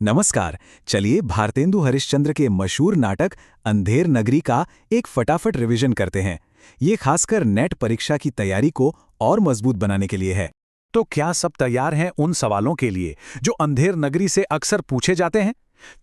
नमस्कार। चलिए भारतेंदु हरिश्चंद्र के मशहूर नाटक अंधेर नगरी का एक फटाफट रिवीजन करते हैं। ये खासकर नेट परीक्षा की तैयारी को और मजबूत बनाने के लिए है। तो क्या सब तैयार हैं उन सवालों के लिए जो अंधेर नगरी से अक्सर पूछे जाते हैं?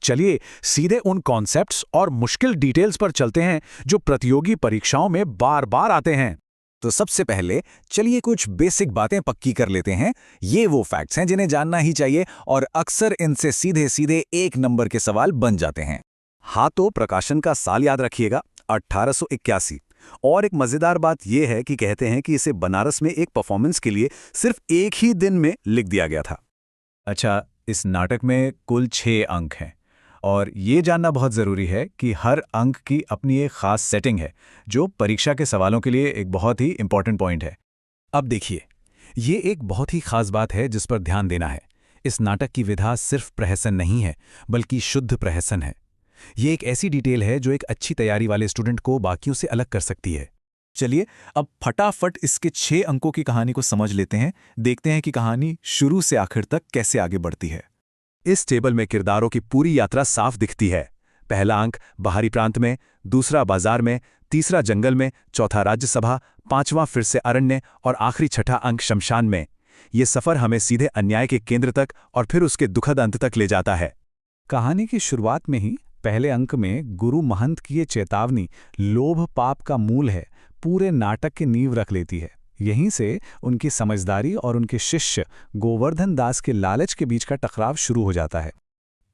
चलिए सीधे उन कॉन्सेप्ट्स और मुश्किल डिटेल्स पर चलते हैं जो प्रतियोगी परीक्षाओं में बार बार आते हैं। तो सबसे पहले चलिए कुछ बेसिक बातें पक्की कर लेते हैं। ये वो फैक्ट्स हैं जिन्हें जानना ही चाहिए और अक्सर इनसे सीधे सीधे 1 नंबर के सवाल बन जाते हैं। हाँ, तो प्रकाशन का साल याद रखिएगा, 1881। और एक मजेदार बात यह है कि कहते हैं कि इसे बनारस में एक परफॉर्मेंस के लिए सिर्फ एक ही दिन में लिख दिया गया था। अच्छा, इस नाटक में कुल 6 अंक हैं और ये जानना बहुत ज़रूरी है कि हर अंक की अपनी एक ख़ास सेटिंग है जो परीक्षा के सवालों के लिए एक बहुत ही इंपॉर्टेंट पॉइंट है। अब देखिए, ये एक बहुत ही ख़ास बात है जिस पर ध्यान देना है। इस नाटक की विधा सिर्फ प्रहसन नहीं है बल्कि शुद्ध प्रहसन है। ये एक ऐसी डिटेल है जो एक अच्छी तैयारी वाले स्टूडेंट को बाकियों से अलग कर सकती है। चलिए अब फटाफट इसके 6 अंकों की कहानी को समझ लेते हैं। देखते हैं कि कहानी शुरू से आखिर तक कैसे आगे बढ़ती है। इस टेबल में किरदारों की पूरी यात्रा साफ दिखती है। पहला अंक बाहरी प्रांत में, दूसरा बाजार में, तीसरा जंगल में, चौथा राज्यसभा, पांचवां फिर से अरण्य और आखिरी छठा अंक शमशान में। ये सफर हमें सीधे अन्याय के केंद्र तक और फिर उसके दुखद अंत तक ले जाता है। कहानी की शुरुआत में ही पहले अंक में गुरु महंत की ये चेतावनी लोभ पाप का मूल है पूरे नाटक की नींव रख लेती है। यहीं से उनकी समझदारी और उनके शिष्य गोवर्धन दास के लालच के बीच का टकराव शुरू हो जाता है।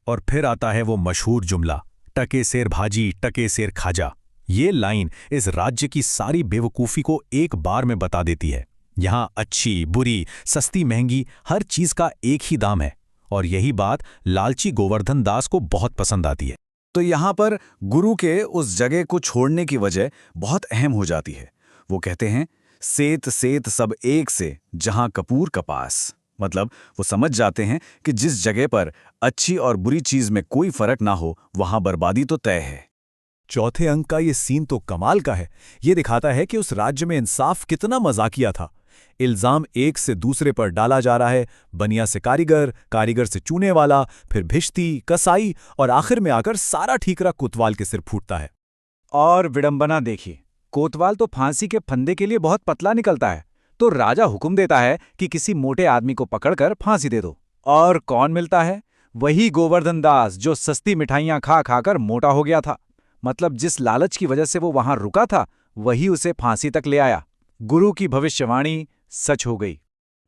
और फिर आता है वो मशहूर जुमला, टके सेर भाजी टके सेर खाजा। ये लाइन इस राज्य की सारी बेवकूफ़ी को एक बार में बता देती है। यहाँ अच्छी बुरी सस्ती महंगी हर चीज़ का एक ही दाम है और यही बात लालची गोवर्धन दास को बहुत पसंद आती है। तो यहाँ पर गुरु के उस जगह को छोड़ने की वजह बहुत अहम हो जाती है। वो कहते हैं, सेत सेत सब एक से जहां कपूर कपास। मतलब वो समझ जाते हैं कि जिस जगह पर अच्छी और बुरी चीज में कोई फर्क ना हो वहां बर्बादी तो तय है। चौथे अंक का ये सीन तो कमाल का है। ये दिखाता है कि उस राज्य में इंसाफ कितना मजाकिया था। इल्जाम एक से दूसरे पर डाला जा रहा है, बनिया से कारीगर, कारीगर से चूने वाला, फिर भिश्ती, कसाई और आखिर में आकर सारा ठीकरा कोतवाल के सिर फूटता है। और विडंबना देखिए, कोतवाल तो फांसी के फंदे के लिए बहुत पतला निकलता है, तो राजा हुक्म देता है कि किसी मोटे आदमी को पकड़कर फांसी दे दो। और कौन मिलता है? वही गोवर्धन दास जो सस्ती मिठाइयां खा खाकर मोटा हो गया था। मतलब जिस लालच की वजह से वो वहां रुका था वही उसे फांसी तक ले आया। गुरु की भविष्यवाणी सच हो गई।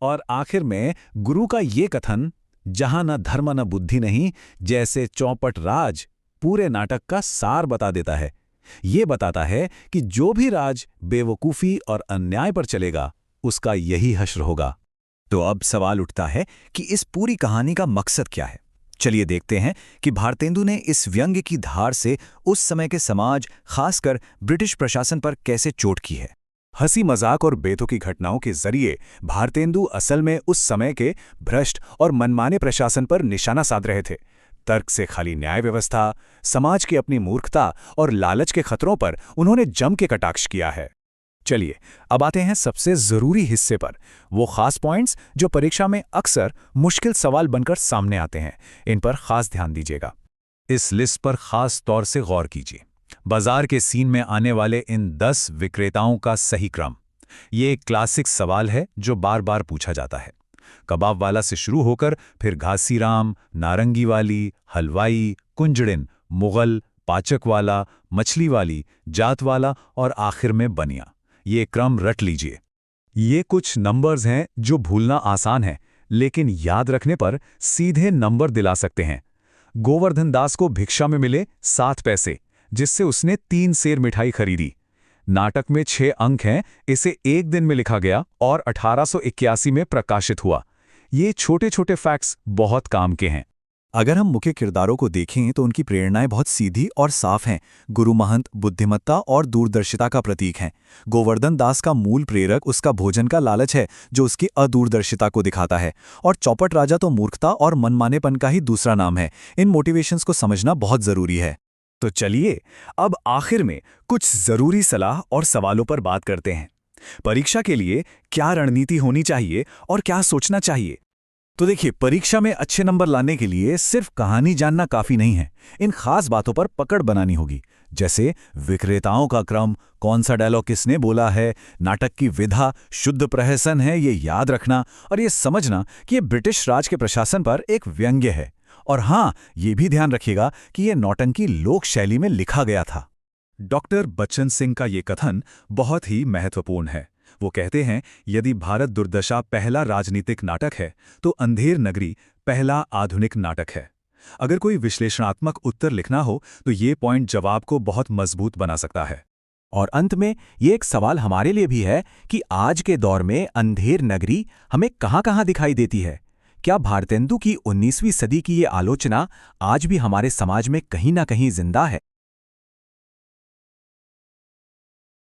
और आखिर में गुरु का ये कथन, जहां न धर्म न बुद्धि नहीं जैसे चौपट राज, पूरे नाटक का सार बता देता है। ये बताता है कि जो भी राज बेवकूफ़ी और अन्याय पर चलेगा उसका यही हश्र होगा। तो अब सवाल उठता है कि इस पूरी कहानी का मकसद क्या है। चलिए देखते हैं कि भारतेंदु ने इस व्यंग्य की धार से उस समय के समाज, खासकर ब्रिटिश प्रशासन पर कैसे चोट की है। हंसी मजाक और बेतुकी घटनाओं के जरिए भारतेंदु असल में उस समय के भ्रष्ट और मनमाने प्रशासन पर निशाना साध रहे थे। तर्क से खाली न्याय व्यवस्था, समाज की अपनी मूर्खता और लालच के खतरों पर उन्होंने जम के कटाक्ष किया है। चलिए अब आते हैं सबसे जरूरी हिस्से पर, वो खास पॉइंट्स जो परीक्षा में अक्सर मुश्किल सवाल बनकर सामने आते हैं। इन पर खास ध्यान दीजिएगा। इस लिस्ट पर खास तौर से गौर कीजिए। बाजार के सीन में आने वाले इन 10 विक्रेताओं का सही क्रम। ये एक क्लासिक सवाल है जो बार बार पूछा जाता है। कबाब वाला से शुरू होकर फिर घासीराम, नारंगी वाली, हलवाई, कुंजड़िन, मुगल, पाचक वाला, मछली वाली, जात वाला और आखिर में बनिया। ये क्रम रट लीजिए। ये कुछ नंबर्स हैं जो भूलना आसान है लेकिन याद रखने पर सीधे नंबर दिला सकते हैं। गोवर्धन दास को भिक्षा में मिले 7 पैसे, जिससे उसने 3 सेर मिठाई खरीदी। नाटक में 6 अंक हैं, इसे एक दिन में लिखा गया और 1881 में प्रकाशित हुआ। ये छोटे छोटे फैक्ट्स बहुत काम के हैं। अगर हम मुख्य किरदारों को देखें तो उनकी प्रेरणाएं बहुत सीधी और साफ हैं। गुरु महंत बुद्धिमत्ता और दूरदर्शिता का प्रतीक हैं। गोवर्धन दास का मूल प्रेरक उसका भोजन का लालच है जो उसकी अदूरदर्शिता को दिखाता है। और चौपट राजा तो मूर्खता और मनमानेपन का ही दूसरा नाम है। इन मोटिवेशंस को समझना बहुत जरूरी है। तो चलिए अब आखिर में कुछ जरूरी सलाह और सवालों पर बात करते हैं। परीक्षा के लिए क्या रणनीति होनी चाहिए और क्या सोचना चाहिए। तो देखिए, परीक्षा में अच्छे नंबर लाने के लिए सिर्फ कहानी जानना काफी नहीं है। इन खास बातों पर पकड़ बनानी होगी, जैसे विक्रेताओं का क्रम, कौन सा डायलॉग किसने बोला है, नाटक की विधा शुद्ध प्रहसन है, ये याद रखना, और ये समझना कि ये ब्रिटिश राज के प्रशासन पर एक व्यंग्य है। और हाँ, ये भी ध्यान रखिएगा कि ये नौटंकी लोक शैली में लिखा गया था। डॉक्टर बच्चन सिंह का ये कथन बहुत ही महत्वपूर्ण है। वो कहते हैं, यदि भारत दुर्दशा पहला राजनीतिक नाटक है, तो अंधेर नगरी पहला आधुनिक नाटक है। अगर कोई विश्लेषणात्मक उत्तर लिखना हो तो ये पॉइंट जवाब को बहुत मजबूत बना सकता है। और अंत में ये एक सवाल हमारे लिए भी है कि आज के दौर में अंधेर नगरी हमें कहाँ-कहाँ दिखाई देती है? क्या भारतेंदु की 19वीं सदी की ये आलोचना आज भी हमारे समाज में कहीं ना कहीं जिंदा है?